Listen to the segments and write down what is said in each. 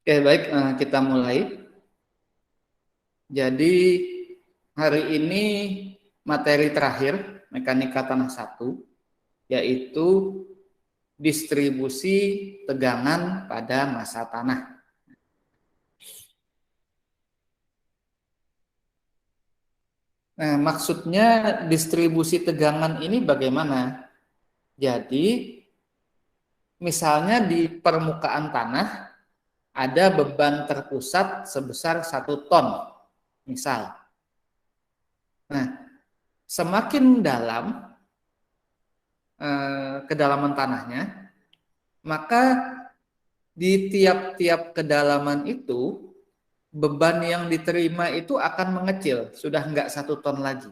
Oke, baik, kita mulai. Jadi hari ini materi terakhir mekanika tanah 1 yaitu distribusi tegangan pada massa tanah. Nah, maksudnya distribusi tegangan ini bagaimana? Jadi misalnya di permukaan tanah ada beban terpusat sebesar 1 ton, misal. Nah, semakin dalam kedalaman tanahnya, maka di tiap-tiap kedalaman itu beban yang diterima itu akan mengecil, sudah nggak 1 ton lagi.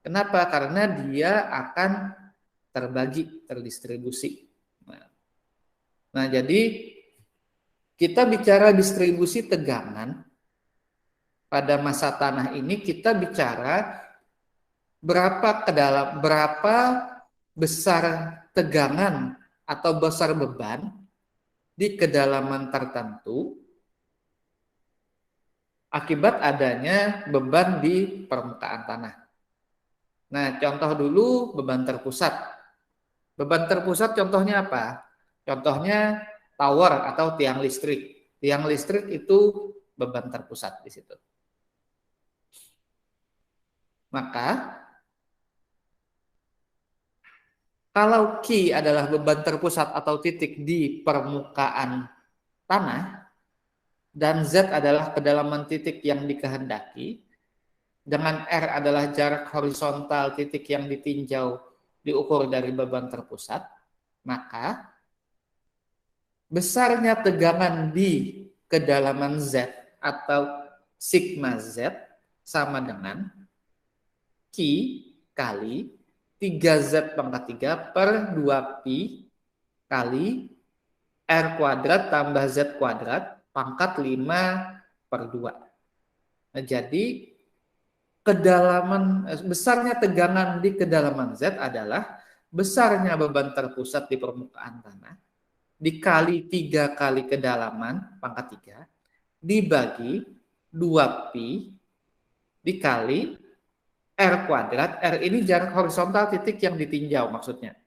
Kenapa? Karena dia akan terbagi, terdistribusi. Nah, jadi kita bicara distribusi tegangan pada massa tanah ini, kita bicara berapa besar tegangan atau besar beban di kedalaman tertentu akibat adanya beban di permukaan tanah. Nah, contoh dulu beban terpusat. Beban terpusat contohnya apa? Contohnya tower atau tiang listrik. Tiang listrik itu beban terpusat di situ. Maka kalau Q adalah beban terpusat atau titik di permukaan tanah dan Z adalah kedalaman titik yang dikehendaki, dengan R adalah jarak horizontal titik yang ditinjau diukur dari beban terpusat, maka besarnya tegangan di kedalaman Z atau sigma Z sama dengan Q kali 3Z pangkat 3 per 2Pi kali R kuadrat tambah Z kuadrat pangkat 5/2. Nah, jadi besarnya tegangan di kedalaman Z adalah besarnya beban terpusat di permukaan tanah dikali 3 kali kedalaman pangkat 3 dibagi 2Pi dikali R kuadrat. R ini jarak horizontal titik yang ditinjau maksudnya.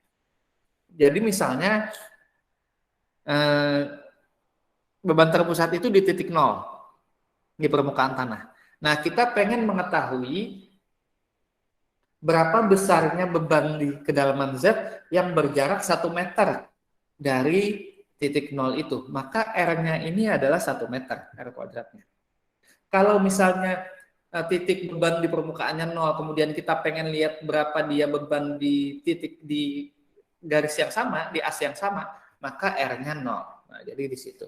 Jadi misalnya beban terpusat itu di titik 0 di permukaan tanah. Nah, kita pengen mengetahui berapa besarnya beban di kedalaman Z yang berjarak 1 meter dari titik 0 itu. Maka R-nya ini adalah 1 meter, R kuadratnya. Kalau misalnya titik beban di permukaannya 0, kemudian kita pengen lihat berapa dia beban di titik di garis yang sama, di as yang sama, maka R-nya 0. Nah, jadi di situ.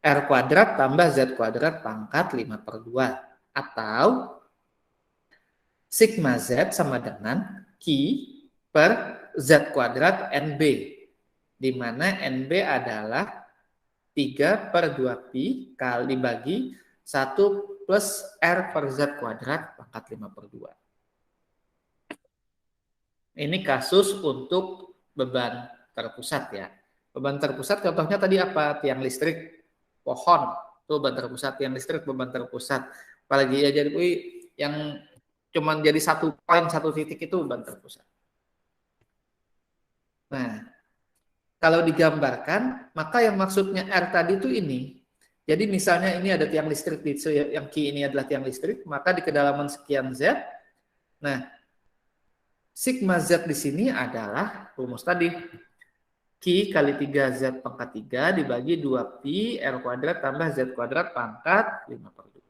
R kuadrat tambah Z kuadrat pangkat 5/2. Atau sigma Z sama dengan Q per Z kuadrat NB. Di mana NB adalah 3/2Pi kali bagi 1 plus R per Z kuadrat pangkat 5/2. Ini kasus untuk beban terpusat ya. Beban terpusat contohnya tadi apa? Tiang listrik, pohon, itu beban terpusat. Tiang listrik beban terpusat. Apalagi ya jadi yang cuman jadi 1 poin 1 titik itu beban terpusat. Nah, kalau digambarkan, maka yang maksudnya R tadi itu ini. Jadi misalnya ini ada tiang listrik, yang Q ini adalah tiang listrik, maka di kedalaman sekian Z, nah sigma Z di sini adalah rumus tadi. Q kali 3Z pangkat 3 dibagi 2Pi R kuadrat tambah Z kuadrat pangkat 5/2.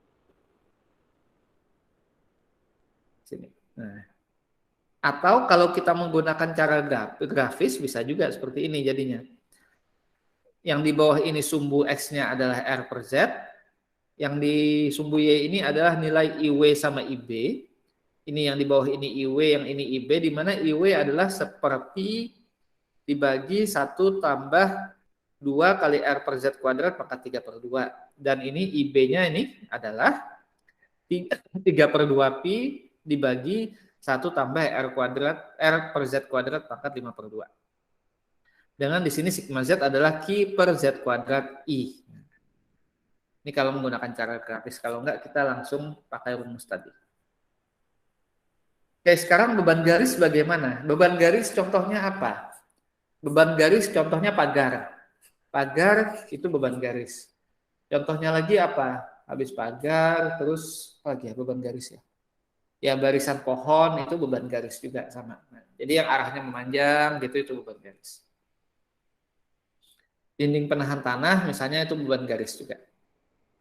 Sini. Nah, atau kalau kita menggunakan cara grafis bisa juga seperti ini jadinya. Yang di bawah ini sumbu X-nya adalah R per Z. Yang di sumbu Y ini adalah nilai IW sama IB. Ini yang di bawah ini IW, yang ini IB, di mana IW adalah seperti dibagi 1 tambah 2 kali R per Z kuadrat pangkat 3/2. Dan ini IB-nya ini adalah 3/2Pi dibagi 1 tambah R kuadrat, R per Z kuadrat pangkat 5/2. Dengan di sini sigma Z adalah Q per Z kuadrat I. Ini kalau menggunakan cara grafis, kalau enggak kita langsung pakai rumus tadi. Oke, sekarang beban garis bagaimana? Beban garis contohnya apa? Beban garis contohnya pagar. Pagar itu beban garis. Contohnya lagi apa? Habis pagar, terus lagi ya beban garis ya. Ya barisan pohon itu beban garis juga sama. Nah, jadi yang arahnya memanjang gitu itu beban garis. Dinding penahan tanah misalnya itu beban garis juga.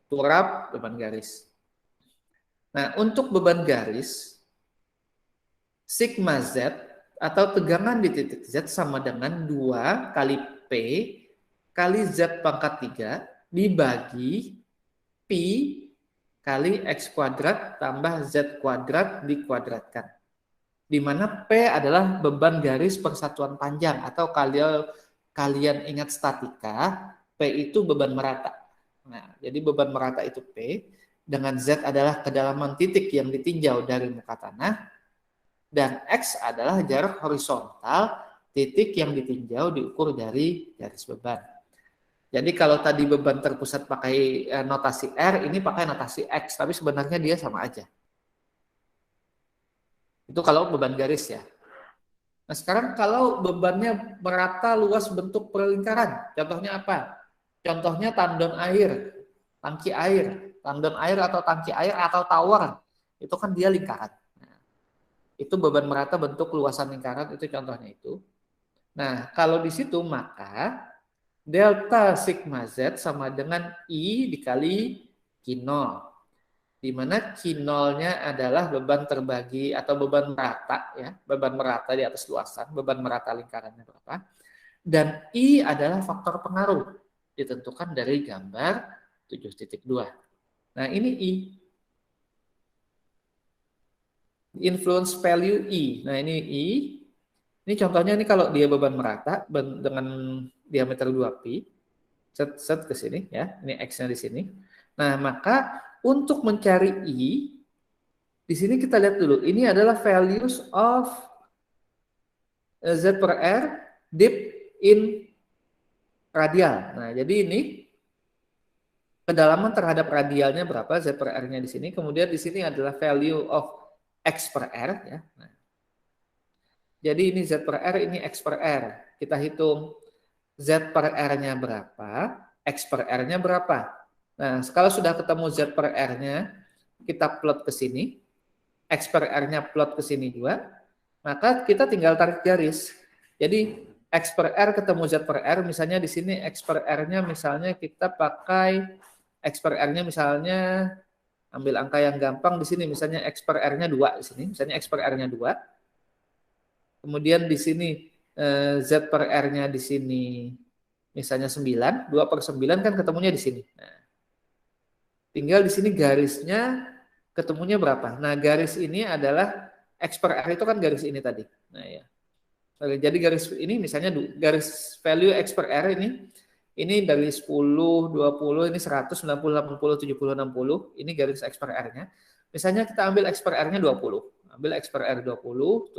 Turap beban garis. Nah, untuk beban garis sigma Z atau tegangan di titik Z sama dengan 2 kali P kali Z pangkat 3 dibagi Pi kali X kuadrat tambah Z kuadrat dikuadratkan. Di mana P adalah beban garis persatuan panjang atau kalian ingat statika, P itu beban merata. Nah, jadi beban merata itu P, dengan Z adalah kedalaman titik yang ditinjau dari muka tanah, dan X adalah jarak horizontal titik yang ditinjau diukur dari garis beban. Jadi kalau tadi beban terpusat pakai notasi R, ini pakai notasi X, tapi sebenarnya dia sama aja. Itu kalau beban garis ya. Nah sekarang kalau bebannya merata luas bentuk perlingkaran, contohnya apa? Contohnya tandon air, tangki air, tandon air atau tangki air atau tower, itu kan dia lingkaran. Nah, itu beban merata bentuk luasan lingkaran, itu contohnya itu. Nah kalau di situ maka delta sigma Z sama dengan I dikali Q0. Di mana Q0-nya adalah beban terbagi atau beban merata ya, beban merata di atas luasan, beban merata lingkarannya berapa. Dan I adalah faktor pengaruh ditentukan dari gambar 7.2. Nah, ini I. Influence value I. Nah, ini I. Ini contohnya ini kalau dia beban merata dengan diameter 2pi. Set ke sini ya. Ini X-nya di sini. Nah, maka untuk mencari I, di sini kita lihat dulu. Ini adalah values of Z per R deep in radial. Nah, jadi ini kedalaman terhadap radialnya berapa, Z per R-nya di sini. Kemudian di sini adalah value of X per R. Ya. Nah, jadi ini Z per R, ini X per R. Kita hitung Z per R-nya berapa, X per R-nya berapa. Nah, kalau sudah ketemu Z per R-nya, kita plot ke sini, X per R-nya plot ke sini juga, maka kita tinggal tarik garis. Jadi, X per R ketemu Z per R, misalnya di sini X per R-nya misalnya kita pakai X per R-nya misalnya, ambil angka yang gampang di sini, misalnya X per R-nya 2 di sini, misalnya X per R-nya 2. Kemudian di sini Z per R-nya di sini misalnya 9, 2 per 9 kan ketemunya di sini. Nah, tinggal di sini garisnya ketemunya berapa. Nah, garis ini adalah X per R itu kan garis ini tadi. Nah, ya. Jadi garis ini misalnya garis value X per R ini dari 10, 20, ini 100, 90, 80, 70, 60. Ini garis X per R-nya. Misalnya kita ambil X per R-nya 20. Ambil X per R 20,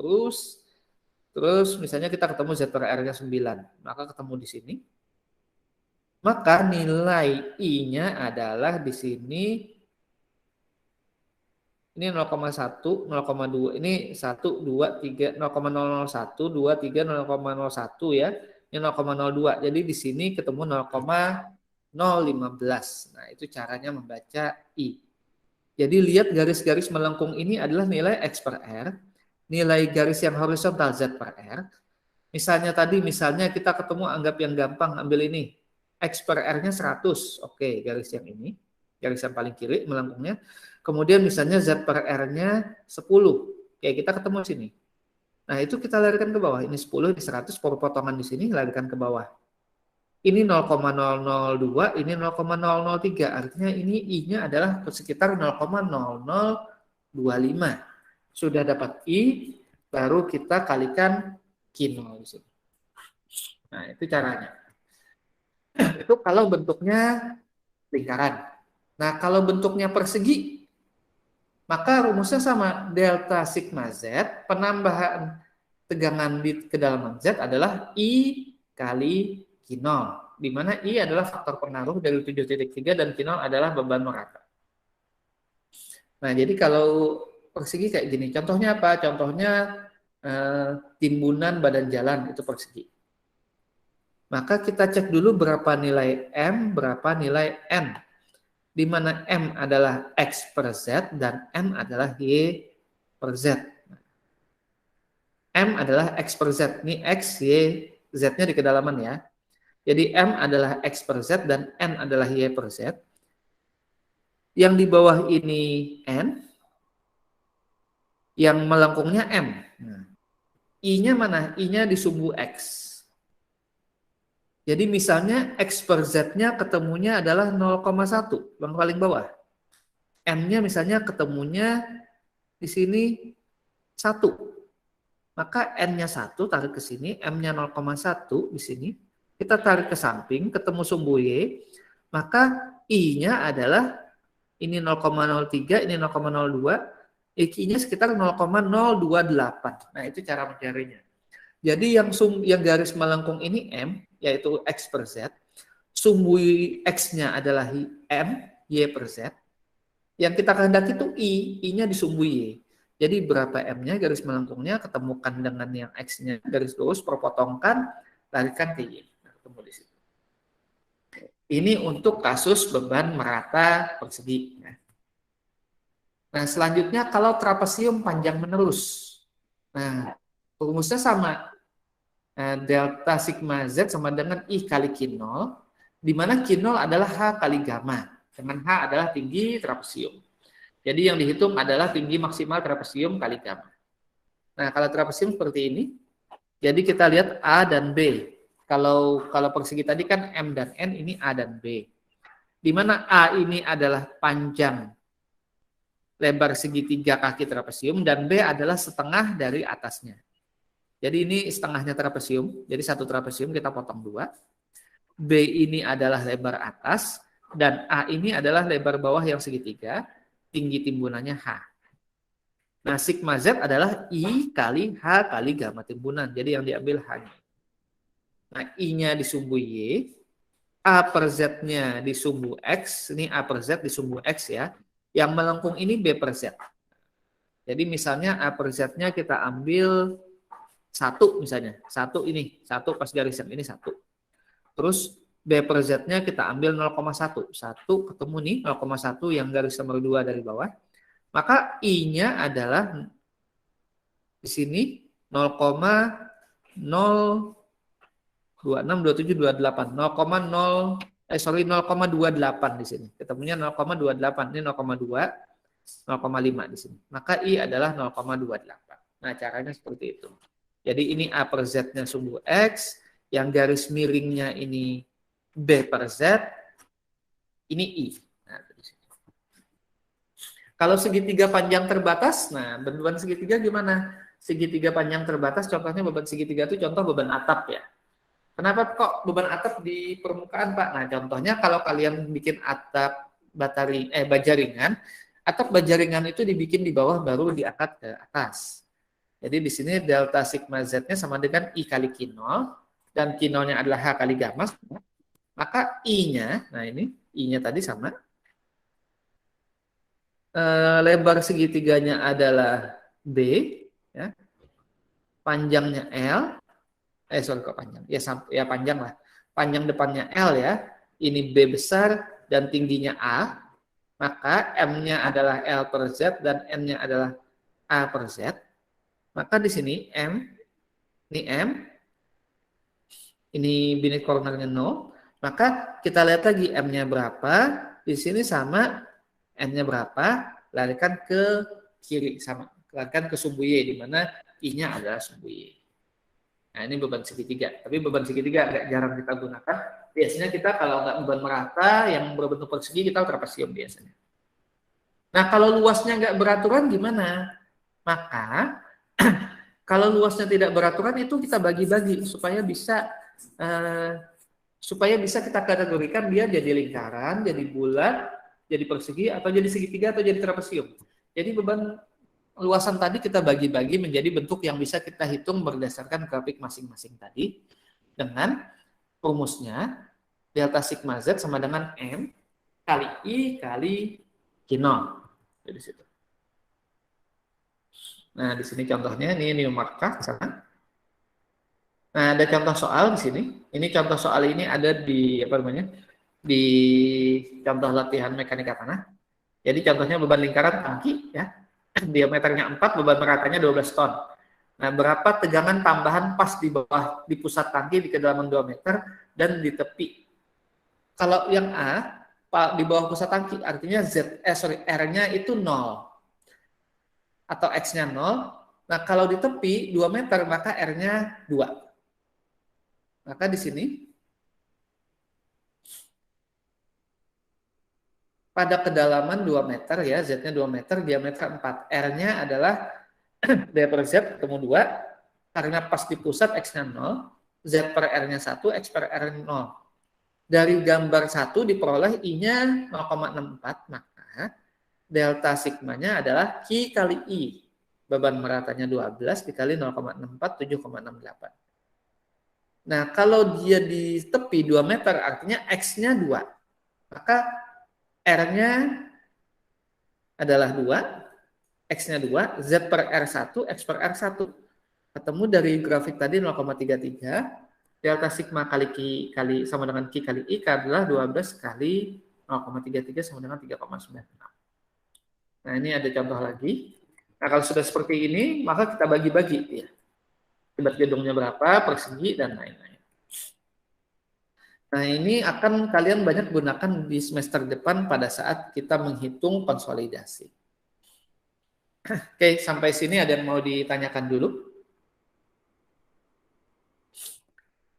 terus misalnya kita ketemu Z per R-nya 9. Maka ketemu di sini. Maka nilai I-nya adalah di sini ini 0,1, 0,2, ini 1, 2, 3, 0,001, 2, 3, 0,01 ya. Ini 0,02. Jadi di sini ketemu 0,015. Nah, itu caranya membaca I. Jadi lihat garis-garis melengkung ini adalah nilai X per R, nilai garis yang horizontal Z per R. Misalnya kita ketemu, anggap yang gampang, ambil ini. X per R-nya 100. Oke, garis yang ini. Garis yang paling kiri melengkungnya. Kemudian misalnya Z per R-nya 10. Oke, kita ketemu sini. Nah, itu kita larikan ke bawah. Ini 10, ini 100, potongan di sini, larikan ke bawah. Ini 0,002, ini 0,003. Artinya ini I-nya adalah sekitar 0,0025. Sudah dapat I, baru kita kalikan Q0 di sini. Nah, itu caranya. Itu kalau bentuknya lingkaran. Nah, kalau bentuknya persegi, maka rumusnya sama. Delta sigma Z, penambahan tegangan di kedalaman Z adalah I kali Q0. di mana I adalah faktor pengaruh dari 7.3 dan Q0 adalah beban merata. Nah, jadi kalau persegi kayak gini, contohnya apa? Contohnya timbunan badan jalan itu persegi. Maka kita cek dulu berapa nilai M, berapa nilai N. Di mana M adalah X per Z dan N adalah Y per Z. M adalah X per Z. Ini X, Y, Z-nya di kedalaman ya. Jadi M adalah X per Z dan N adalah Y per Z. Yang di bawah ini N, yang melengkungnya M. Nah, I-nya mana? I-nya di sumbu X. Jadi misalnya X per Z-nya ketemunya adalah 0,1, yang paling bawah. N-nya misalnya ketemunya di sini 1. Maka N-nya 1 tarik ke sini, M-nya 0,1 di sini. Kita tarik ke samping, ketemu sumbu Y. Maka I-nya adalah ini 0,03, ini 0,02. I-nya sekitar 0,028. Nah, itu cara mencarinya. Jadi yang garis melengkung ini M, yaitu X per Z. Sumbu X-nya adalah M, Y per Z. Yang kita kehendaki itu I-nya di sumbu Y. Jadi berapa M-nya garis melengkungnya, ketemukan dengan yang X-nya garis lurus, perpotongkan, tarikan ke Y. Nah, ketemu di situ. Ini untuk kasus beban merata persegi. Nah, selanjutnya kalau trapesium panjang menerus. Nah, rumusnya sama. Delta sigma Z sama dengan I kali Q0, di mana Q0 adalah H kali gamma, dengan H adalah tinggi trapesium. Jadi yang dihitung adalah tinggi maksimal trapesium kali gamma. Nah, kalau trapesium seperti ini, jadi kita lihat A dan B. Kalau persegi tadi kan M dan N, ini A dan B. Di mana A ini adalah panjang lebar segitiga kaki trapesium dan B adalah setengah dari atasnya. Jadi ini setengahnya trapesium, jadi satu trapesium kita potong 2. B ini adalah lebar atas, dan A ini adalah lebar bawah yang segitiga, tinggi timbunannya H. Nah, sigma Z adalah I kali H kali gamma timbunan, jadi yang diambil H. Nah, I-nya di sumbu Y, A per Z-nya di sumbu X, ini A per Z di sumbu X ya, yang melengkung ini B per Z. Jadi misalnya A per Z-nya kita ambil 1 misalnya, 1 ini, 1 pas garis yang ini 1. Terus B per Z-nya kita ambil 0,1. 1 ketemu nih 0,1 yang garis nomor 2 dari bawah. Maka I-nya adalah di sini 0,026, 27, 28. 0,28 di sini. Ketemunya 0,28. Ini 0,2, 0,5 di sini. Maka I adalah 0,28. Nah, caranya seperti itu. Jadi ini A per Z-nya sumbu X, yang garis miringnya ini B per Z, ini I. Nah, kalau segitiga panjang terbatas, nah beban segitiga gimana? Segitiga panjang terbatas, contohnya beban segitiga itu contoh beban atap ya. Kenapa kok beban atap di permukaan, Pak? Nah, contohnya kalau kalian bikin atap baja ringan, atap baja ringan itu dibikin di bawah baru diangkat ke atas. Jadi di sini delta sigma Z-nya sama dengan I kali Q0, dan Q0-nya adalah H kali gamma, maka I-nya, nah ini I-nya tadi sama, lebar segitiganya adalah B, ya. Panjangnya L, kok panjang, ya panjang lah, panjang depannya L ya, ini B besar dan tingginya A, maka M-nya adalah L per Z dan N-nya adalah A per Z. Maka di sini M, ini binit cornernya 0, maka kita lihat lagi M-nya berapa, di sini sama N-nya berapa, larikan ke kiri, sama, larikan ke sumbu Y, di mana I-nya adalah sumbu Y. Nah, ini beban segitiga, tapi beban segitiga agak jarang kita gunakan, biasanya kita kalau nggak beban merata, yang berbentuk persegi, kita trapesium biasanya. Nah, kalau luasnya nggak beraturan gimana? Maka kalau luasnya tidak beraturan itu kita bagi-bagi supaya bisa kita kategorikan dia jadi lingkaran, jadi bulat, jadi persegi, atau jadi segitiga, atau jadi trapesium. Jadi beban luasan tadi kita bagi-bagi menjadi bentuk yang bisa kita hitung berdasarkan grafik masing-masing tadi dengan rumusnya. delta sigma Z sama dengan M kali I kali Q0. Jadi situ. Nah, di sini contohnya, ini markah sana. Nah, ada contoh soal di sini. Ini contoh soal ini ada di apa namanya? Di contoh latihan mekanika tanah. Jadi contohnya beban lingkaran tangki ya. Diameternya 4, beban meratanya 12 ton. Nah, berapa tegangan tambahan pas di bawah di pusat tangki di kedalaman 2 meter dan di tepi. Kalau yang A, di bawah pusat tangki artinya R-nya itu 0 atau X-nya 0. Nah, kalau di tepi 2 meter maka R-nya 2. Maka di sini pada kedalaman 2 meter ya, Z-nya 2 meter, diameter 4. R-nya adalah D per Z ketemu 2, karena pas di pusat X-nya 0, Z per R-nya 1, X per R-nya 0. Dari gambar 1 diperoleh I-nya 0,64, maka delta sigmanya adalah Q kali I. Beban meratanya 12 dikali 0,64, 7,68. Nah, kalau dia di tepi 2 meter, artinya X-nya 2. Maka R-nya adalah 2, X-nya 2, Z per R1, X per R1. Ketemu dari grafik tadi 0,33, delta sigma kali Q kali sama dengan Q kali I adalah 12 kali 0,33 sama dengan 3,96. Nah, ini ada contoh lagi. Nah, kalau sudah seperti ini, maka kita bagi-bagi ya. Akibat gedungnya berapa, persegi, dan lain-lain. Nah, ini akan kalian banyak gunakan di semester depan pada saat kita menghitung konsolidasi. Oke, sampai sini ada yang mau ditanyakan dulu?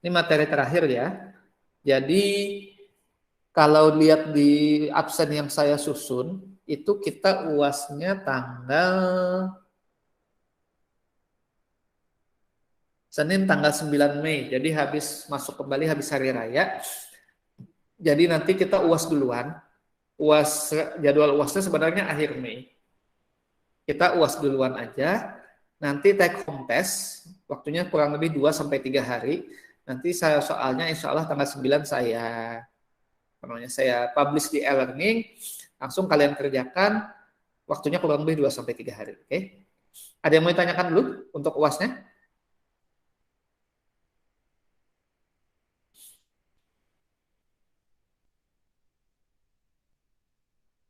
Ini materi terakhir ya. Jadi, kalau lihat di absen yang saya susun, itu kita UASnya tanggal Senin tanggal 9 Mei. Jadi habis masuk kembali habis hari raya. Jadi nanti kita UAS duluan. Jadwal UASnya sebenarnya akhir Mei. Kita UAS duluan aja. Nanti take home test, waktunya kurang lebih 2 sampai 3 hari. Nanti saya soalnya insya Allah tanggal 9 saya publish di e-learning, langsung kalian kerjakan, waktunya kurang lebih 2 sampai 3 hari. Oke. Ada yang mau ditanyakan dulu untuk UASnya?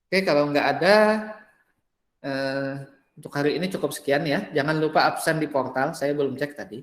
Oke, kalau nggak ada, untuk hari ini cukup sekian ya. Jangan lupa absen di portal, saya belum cek tadi.